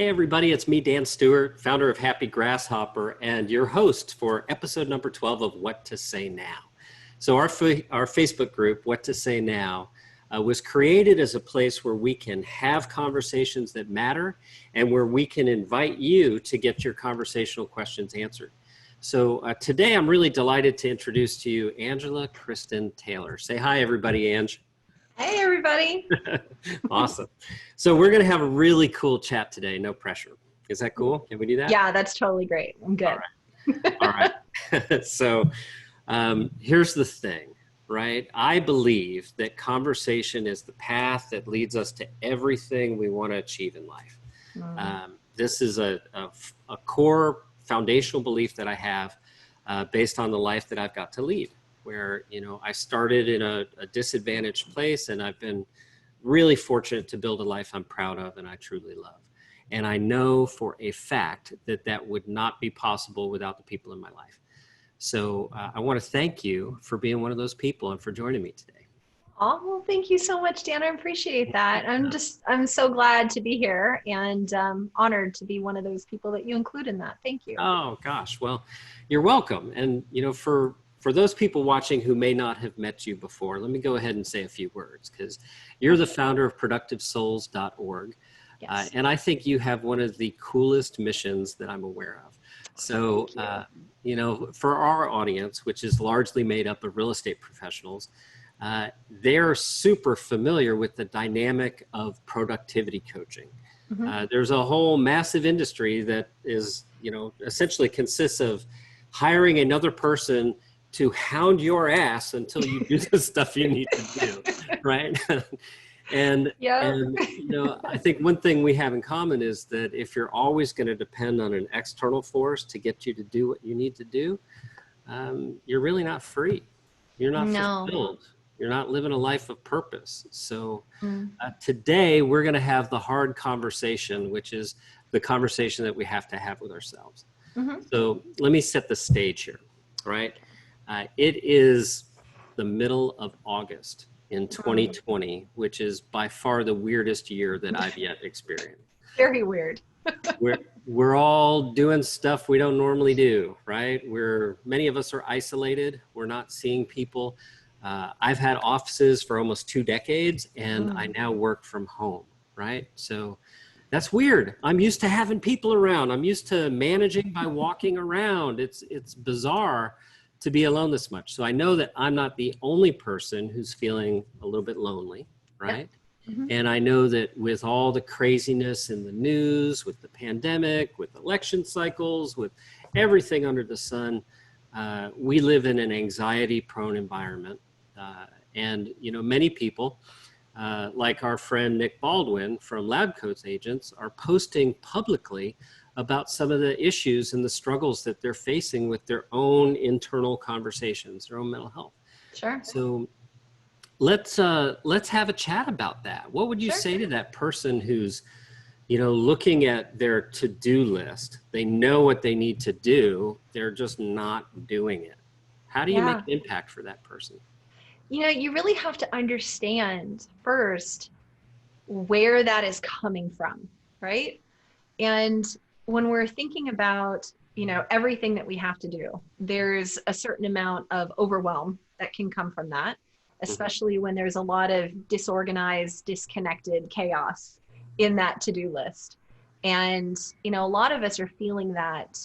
Hey everybody, it's me, Dan Stewart, founder of Happy Grasshopper, and your host for episode number 12 of What to Say Now. So our Facebook group, What to Say Now, was created as a place where we can have conversations that matter and where we can invite you to get your conversational questions answered. So today I'm really delighted to introduce to you Angela Kristen Taylor. Say hi everybody, Ange. Hey, everybody. Awesome. So we're going to have a really cool chat today. No pressure. Is that cool? Can we do that? Yeah, that's totally great. I'm good. All right. So here's the thing, right? I believe that conversation is the path that leads us to everything we want to achieve in life. This is a core foundational belief that I have based on the life that I've got to lead, where, you know, I started in a disadvantaged place and I've been really fortunate to build a life I'm proud of and I truly love. And I know for a fact that that would not be possible without the people in my life. So I want to thank you for being one of those people and for joining me today. Oh, well, thank you so much, Dan. I appreciate that. I'm so glad to be here and honored to be one of those people that you include in that. Thank you. Oh, gosh. Well, you're welcome. And, you know, for those people watching who may not have met you before, let me go ahead and say a few words, because you're the founder of productivesouls.org. Yes. And I think you have one of the coolest missions that I'm aware of. So, you know, for our audience, which is largely made up of real estate professionals, they're super familiar with the dynamic of productivity coaching. There's a whole massive industry that is, you know, essentially consists of hiring another person to hound your ass until you do the stuff you need to do, right? and you know, I think one thing we have in common is that if you're always going to depend on an external force to get you to do what you need to do, you're really not free. You're not fulfilled. You're not living a life of purpose. So today we're going to have the hard conversation, which is the conversation that we have to have with ourselves. So let me set the stage here, right? It is the middle of August in 2020, which is by far the weirdest year that I've yet experienced. Very weird. We're all doing stuff we don't normally do, right? Many of us are isolated. We're not seeing people. I've had offices for almost 2 decades and I now work from home, right? So that's weird. I'm used to having people around. I'm used to managing by walking around. It's bizarre to be alone this much. So I know that I'm not the only person who's feeling a little bit lonely, right? And I know that with all the craziness in the news, with the pandemic, with election cycles, with everything under the sun, we live in an anxiety-prone environment. And, you know, many people, like our friend Nick Baldwin from Lab Coats Agents, are posting publicly about some of the issues and the struggles that they're facing with their own internal conversations, their own mental health. Sure. So let's have a chat about that. What would you say to that person who's, you know, looking at their to-do list? They know what they need to do. They're just not doing it. How do you make an impact for that person? You know, you really have to understand first where that is coming from, right? And when we're thinking about, you know, everything that we have to do, there's a certain amount of overwhelm that can come from that, especially when there's a lot of disorganized, disconnected chaos in that to-do list. And, you know, a lot of us are feeling that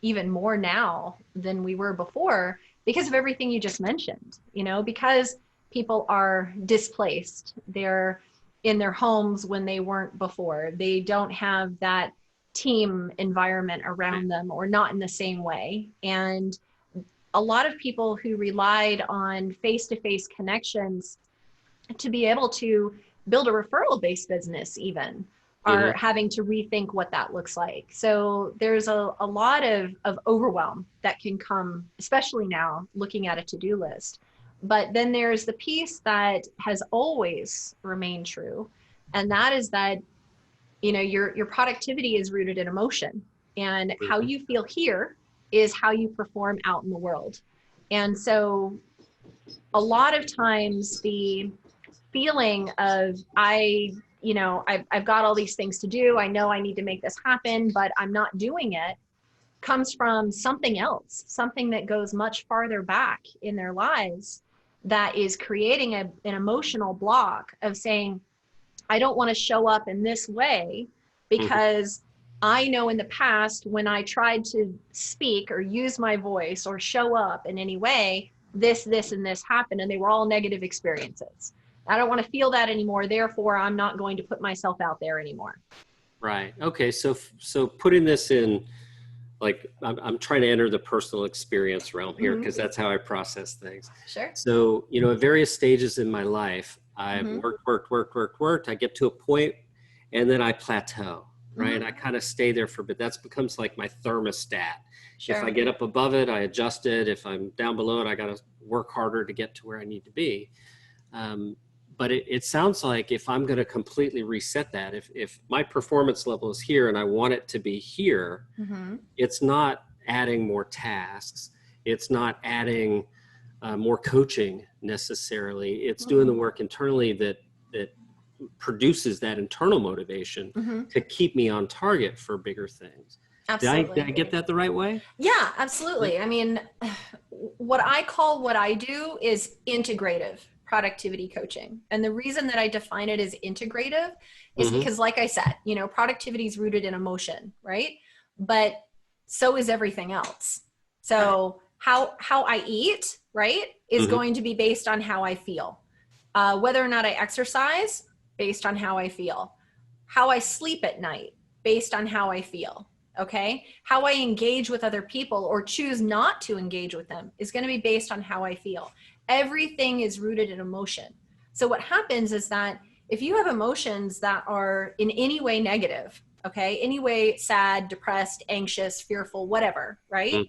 even more now than we were before because of everything you just mentioned, you know, because people are displaced. They're in their homes when they weren't before. They don't have that team environment around them or not in the same way. And a lot of people who relied on face-to-face connections to be able to build a referral-based business even are having to rethink what that looks like. So there's a lot of overwhelm that can come, especially now looking at a to-do list. But then there's the piece that has always remained true. And that is that, you know, your productivity is rooted in emotion, and how you feel here is how you perform out in the world. And so a lot of times the feeling of I I've got all these things to do. I know I need to make this happen, but I'm not doing it, comes from something else, something that goes much farther back in their lives that is creating an emotional block of saying, I don't want to show up in this way because I know in the past when I tried to speak or use my voice or show up in any way, this, and this happened, and they were all negative experiences. I don't want to feel that anymore. Therefore, I'm not going to put myself out there anymore. Right. Okay. So putting this in, like, I'm trying to enter the personal experience realm here because that's how I process things. Sure. So, at various stages in my life, I've worked. I get to a point and then I plateau, right? And I kind of stay there for a bit. That becomes like my thermostat. Sure. If I get up above it, I adjust it. If I'm down below it, I got to work harder to get to where I need to be. But it sounds like if I'm going to completely reset that, if my performance level is here and I want it to be here, it's not adding more tasks. It's not adding more coaching necessarily. It's doing the work internally that produces that internal motivation to keep me on target for bigger things. Absolutely. Did I get that the right way? Yeah, absolutely. I mean, what I do is integrative productivity coaching. And the reason that I define it as integrative is because, like I said, productivity is rooted in emotion, right? But so is everything else. So how I eat, right, is going to be based on how I feel. Whether or not I exercise, based on how I feel. How I sleep at night, based on how I feel. Okay. How I engage with other people or choose not to engage with them is going to be based on how I feel. Everything is rooted in emotion. So what happens is that if you have emotions that are in any way negative, okay, any way sad, depressed, anxious, fearful, whatever, right?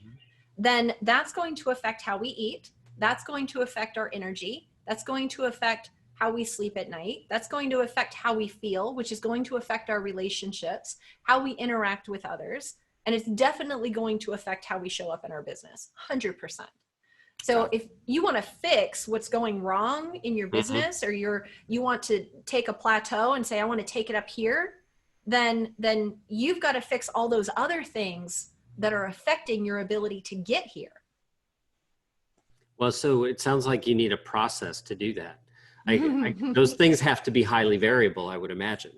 Then that's going to affect how we eat. That's going to affect our energy. That's going to affect how we sleep at night. That's going to affect how we feel, which is going to affect our relationships, how we interact with others. And it's definitely going to affect how we show up in our business, 100%. So if you want to fix what's going wrong in your business, or you want to take a plateau and say, I want to take it up here, then you've got to fix all those other things that are affecting your ability to get here. Well, so it sounds like you need a process to do that. Those things have to be highly variable, I would imagine.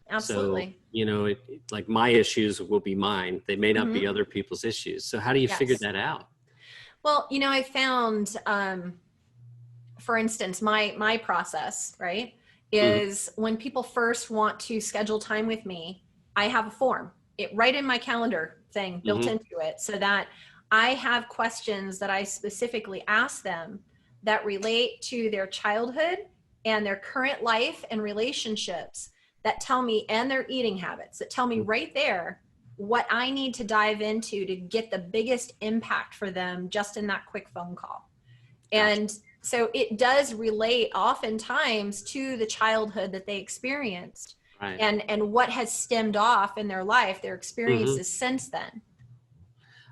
Absolutely. So, like my issues will be mine. They may not be other people's issues. So how do you figure that out? Well, I found, for instance, my process, right, is when people first want to schedule time with me, I have a form, right in my calendar thing built into it, so that I have questions that I specifically ask them that relate to their childhood and their current life and relationships that tell me, and their eating habits that tell me right there what I need to dive into to get the biggest impact for them just in that quick phone call. And so it does relate oftentimes to the childhood that they experienced, and what has stemmed off in their life, their experiences since then.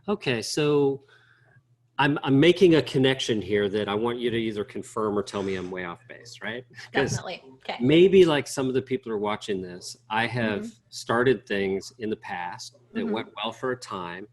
Okay, so I'm making a connection here that I want you to either confirm or tell me I'm way off base, right? Definitely. Okay. Maybe like some of the people who are watching this, I have started things in the past that went well for a time,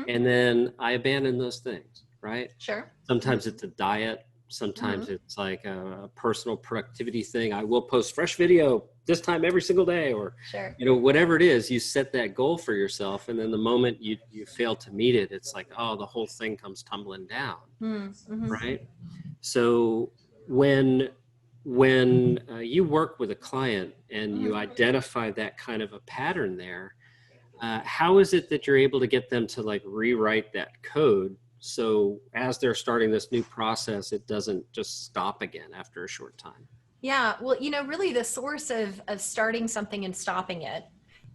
and then I abandoned those things, right? Sure. Sometimes it's a diet. Sometimes it's like a personal productivity thing. I will post fresh video this time every single day, or whatever it is. You set that goal for yourself, and then the moment you fail to meet it, it's like, oh, the whole thing comes tumbling down, right? So when you work with a client and you identify that kind of a pattern there, how is it that you're able to get them to like rewrite that code? So as they're starting this new process, it doesn't just stop again after a short time. Yeah. Well, really the source of starting something and stopping it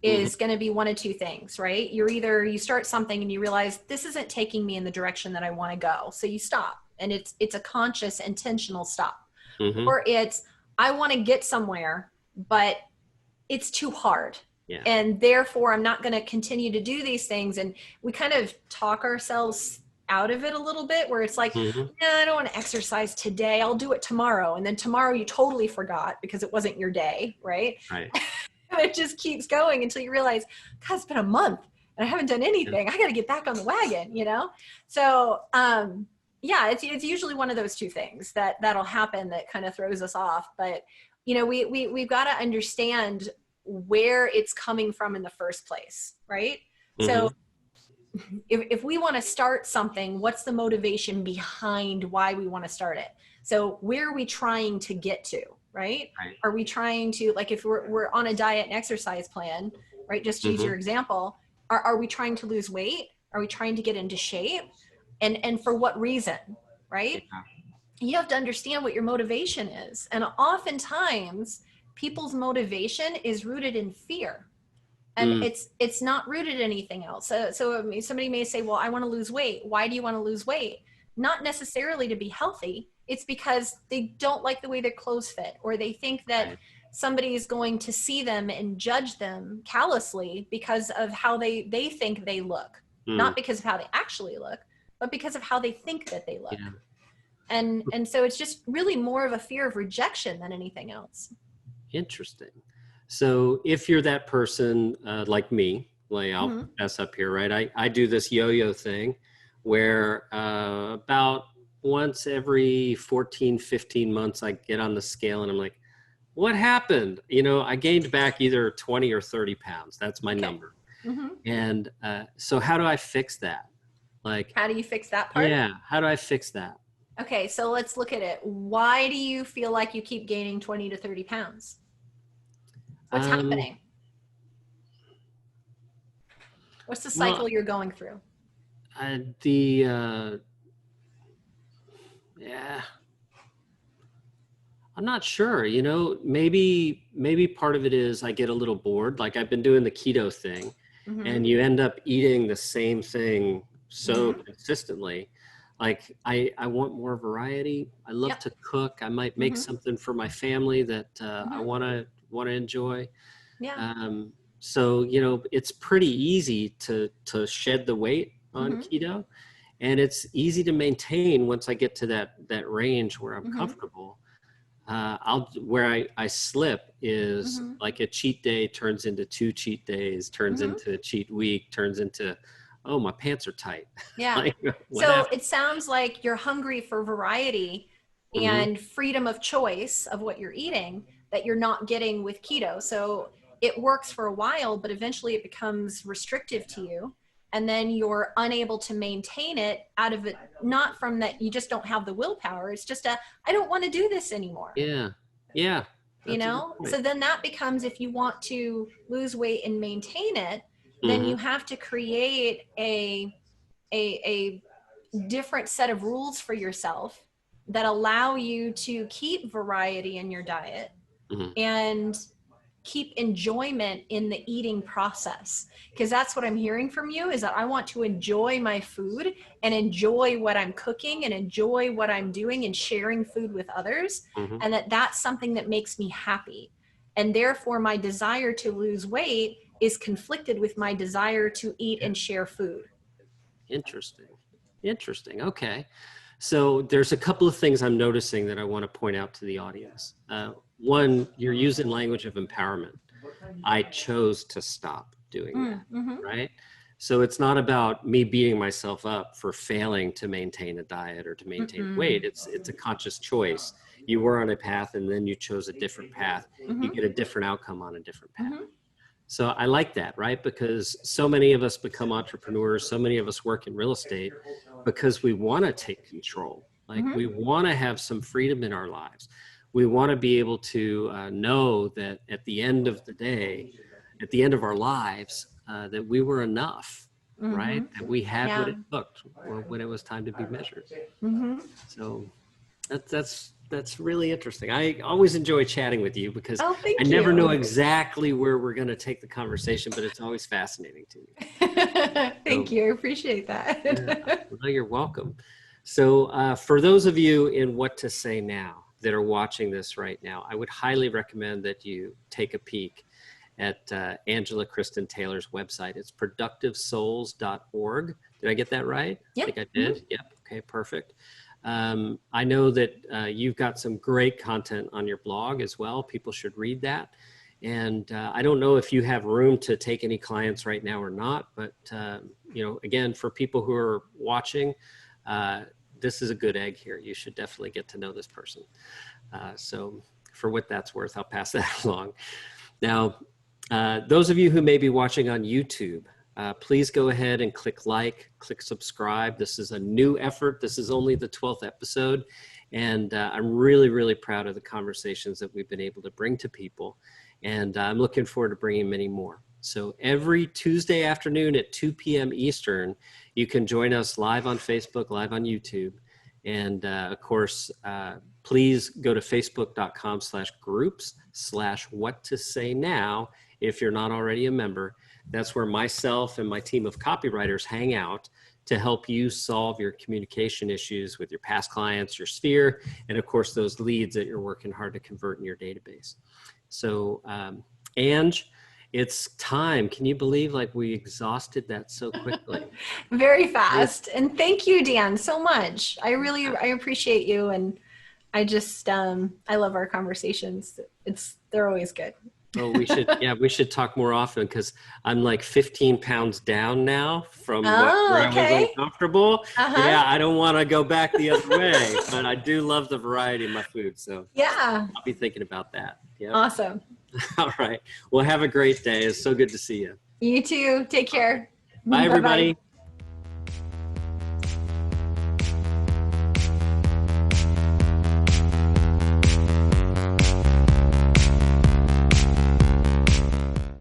is going to be one of two things, right? You start something and you realize this isn't taking me in the direction that I want to go. So you stop, and it's a conscious, intentional stop. Or it's, I want to get somewhere, but it's too hard. Yeah. And therefore I'm not going to continue to do these things. And we kind of talk ourselves out of it a little bit, where it's like, Mhm. nah, I don't want to exercise today. I'll do it tomorrow. And then tomorrow you totally forgot because it wasn't your day, right? Right. And it just keeps going until you realize, God, it's been a month and I haven't done Yeah. anything. I got to get back on the wagon, you know? So, yeah, it's usually one of those two things that'll happen that kind of throws us off. But, you know, we've got to understand where it's coming from in the first place, right? So Mhm. if we want to start something, what's the motivation behind why we want to start it? So where are we trying to get to, right? Right. Are we trying to, like, if we're on a diet and exercise plan, right? Just to use your Mhm. example, are we trying to lose weight? Are we trying to get into shape? And for what reason, right? Yeah. You have to understand what your motivation is. And oftentimes people's motivation is rooted in fear, and Mm. it's not rooted in anything else. So somebody may say, well, I want to lose weight. Why do you want to lose weight? Not necessarily to be healthy. It's because they don't like the way their clothes fit, or they think that Right. somebody is going to see them and judge them callously because of how they think they look, not Mm. because of how they actually look, but because of how they think that they look. Yeah. And so it's just really more of a fear of rejection than anything else. Interesting. So if you're that person like me, like I'll Mm-hmm. mess up here, right? I do this yo-yo thing where about once every 14, 15 months, I get on the scale and I'm like, what happened? You know, I gained back either 20 or 30 pounds. That's my Okay. number. Mm-hmm. And so how do I fix that? Like, How do you fix that part? yeah, how do I fix that? Okay, so let's look at it. Why do you feel like you keep gaining 20 to 30 pounds? What's Um, happening? What's the well, cycle you're going through? the yeah, I'm not sure. You know, maybe part of it is I get a little bored. Like I've been doing the keto thing, Mm-hmm. and you end up eating the same thing so Mm-hmm. consistently. Like I want more variety. I love Yep. to cook. I might make Mm-hmm. something for my family that I Mm-hmm. want to enjoy. Yeah. So you know, it's pretty easy to shed the weight on Mm-hmm. keto, and it's easy to maintain once I get to that range where I'm Mm-hmm. comfortable. Where I slip is Mm-hmm. like a cheat day turns into two cheat days, turns Mm-hmm. into a cheat week, turns into, oh, my pants are tight. Yeah. Like what So happened? it sounds like you're hungry for variety Hmm. and freedom of choice of what you're eating that you're not getting with keto. So it works for a while, but eventually it becomes restrictive to you. And then you're unable to maintain it out of it, not from that you just don't have the willpower. It's just I don't want to do this anymore. Yeah, yeah, You that's a good know, point. so then that becomes, if you want to lose weight and maintain it, then Hmm. you have to create a different set of rules for yourself that allow you to keep variety in your diet Hmm. and keep enjoyment in the eating process, because that's what I'm hearing from you, is that I want to enjoy my food and enjoy what I'm cooking and enjoy what I'm doing and sharing food with others, Hmm. and that's something that makes me happy, and therefore my desire to lose weight is conflicted with my desire to eat Yeah, and share food. interesting. Interesting. Okay. So there's a couple of things I'm noticing that I want to point out to the audience. One, you're using language of empowerment. I chose to stop doing that, Mm-hmm. right? So it's not about me beating myself up for failing to maintain a diet or to maintain weight. Mm-mm. It's a conscious choice. You were on a path and then you chose a different path. You Mm-hmm. get a different outcome on a different path. Mm-hmm. So I like that, right? Because so many of us become entrepreneurs, so many of us work in real estate because we want to take control. Like Mm-hmm. we want to have some freedom in our lives. We want to be able to know that at the end of the day, at the end of our lives, that we were enough, Mm-hmm. right? That we had what Yeah. it took when it was time to be measured. Mm-hmm. So that's really interesting. I always enjoy chatting with you because Oh, I thank never know you. exactly where we're going to take the conversation, but it's always fascinating to me. Thank So you. I appreciate yeah, that. well, you're welcome. So for those of you in What to Say Now that are watching this right now, I would highly recommend that you take a peek at Angela Kristen Taylor's website. It's productivesouls.org. Did I get that right? Yep. I think I did. Mm-hmm. Yep. Okay, perfect. I know that you've got some great content on your blog as well. People should read that. And I don't know if you have room to take any clients right now or not, but again, for people who are watching, this is a good egg here. You should definitely get to know this person. So for what that's worth, I'll pass that along. Now, those of you who may be watching on YouTube, please go ahead and click subscribe. This is a new effort. This is only the 12th episode. And I'm really, really proud of the conversations that we've been able to bring to people. And I'm looking forward to bringing many more. So every Tuesday afternoon at 2 p.m. Eastern, you can join us live on Facebook, live on YouTube. And of course, please go to facebook.com/groups/what-to-say-now if you're not already a member. That's where myself and my team of copywriters hang out to help you solve your communication issues with your past clients, your sphere, and of course, those leads that you're working hard to convert in your database. So, Ange, it's time. Can you believe we exhausted that so quickly? Very fast. And thank you, Dan, so much. I appreciate you. And I just, I love our conversations. They're always good. Oh, we should talk more often because I'm 15 pounds down now from where I was uncomfortable. Yeah, I don't want to go back the other way, but I do love the variety of my food. So yeah, I'll be thinking about that. Yeah. Awesome. All right. Well, have a great day. It's so good to see you. You too. Take care. Bye, everybody.